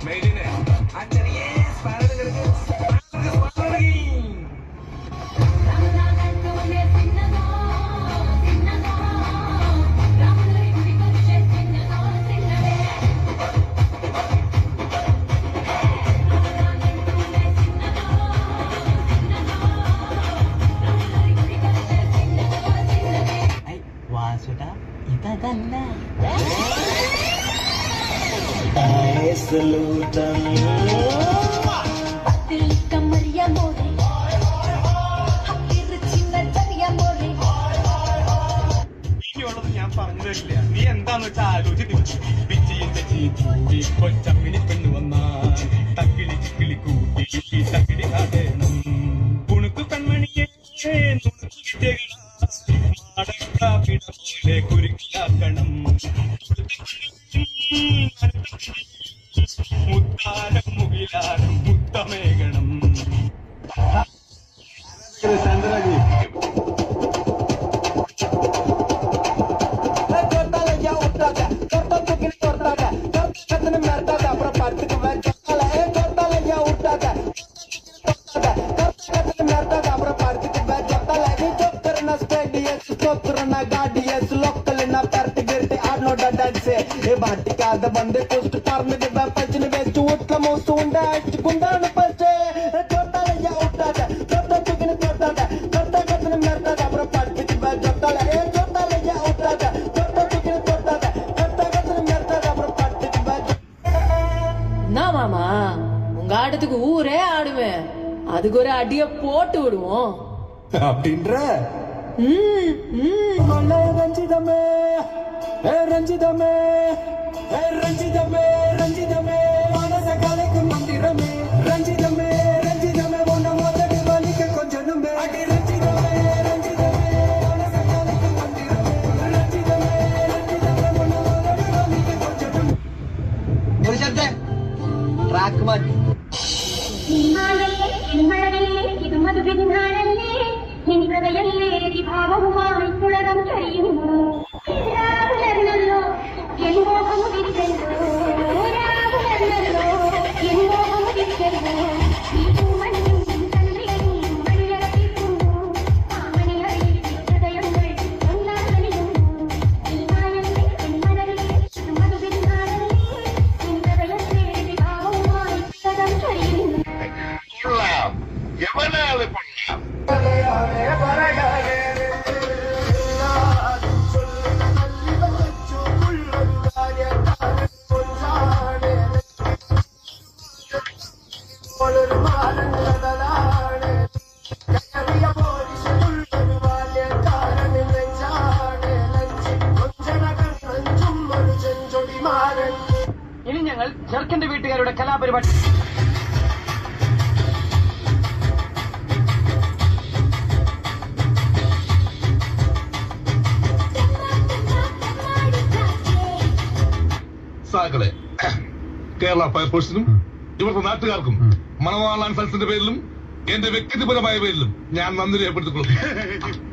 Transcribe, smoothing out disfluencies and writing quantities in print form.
മെയ്ഡിനെ ആ ചെറിയ സ്പാനറുകൾക്ക് വാസുടാ ഇതല്ല ഇനിയുള്ളത് ഞാൻ പറഞ്ഞു തരില്ല. നീ എന്താന്ന് വെച്ചാൽ ആലോചിച്ച് കൊച്ചമ്മിണി പെണ്ണു വന്നാൽ തക്കിളി ചിക്കിളി കൂട്ടി തക്കിളി നടണം കുണുക്കു കൺമണിയെ പോലെ കുരുക്കിലാക്കണം മുത്താരം മുകിലാരം മുത്തമേകണം ബാട്ടിക്കാതെ ബന്ധ കുസ്റ്റ് പറഞ്ഞിട്ട് പച്ചിന് വെച്ച് ഊട്ട മോസുണ്ട് അടിച്ചുകൊണ്ടാണ് പക്ഷേ തൊട്ടാലയ്യ ഊട്ടാത്ത തൊട്ട ചുക്കിന് തൊട്ടാത്ത തൊട്ട കത്തിന് മെർത്താത്ത അപ്പുറം പഠിപ്പിച്ച് തൊട്ടാലയ്യ ഊട്ടാത്ത തൊട്ട ചുക്കിന് തൊട്ടാത്ത തൊട്ട കത്തിന് മെർത്താത്ത അപ്പുறம் പഠിപ്പിച്ച് என்ன மாமா உங்க ஆட்டத்துக்கு ஊரே ஆடுவேன் அதுக்கு ஒரு அடிய போட்டு விடுவோம் அப்படின்ற ரஞ்சிதமே ரஞ்சிதமே ரஞ்சிதமே ரஞ்சிதமே மனச கலைக்கும் மந்திரமே ரஞ்சிதமே ரஞ்சிதமே உன்ன முதல் வலிக்க கொஞ்சனுமே அடி ரஞ்சிதமே ரஞ்சிதமே மனச கலைக்கும் மந்திரமே ரஞ்சிதமே ரஞ்சிதமே உன்ன முதல் வலிக்க கொஞ்சனுமே ഒരു ശബ്ദ ട്രാക്ക് മാറ്റി ഇത് മധുപിന്നാണല്ലേ നിൻകഥയല്ലേ ഭാവവുമായി പുളകം കഴിയുന്നു രാവുലർന്നല്ലോ എന്നോഹമുദിച്ചല്ലോ രാവുലർന്നല്ലോ എന്നോഹമുദിച്ചല്ലോ ഇനി ഞങ്ങൾ ചെറുക്കന്റെ വീട്ടുകാരുടെ കലാപരിപാടി സാക്കളെ കേരള ഫയർഫോഴ്സിനും ഇവിടുത്തെ നാട്ടുകാർക്കും മണവാളാൻ സൽസിന്റെ പേരിലും എന്റെ വ്യക്തിപരമായ പേരിലും ഞാൻ നന്ദി രേഖപ്പെടുത്തിക്കൊള്ളുന്നു.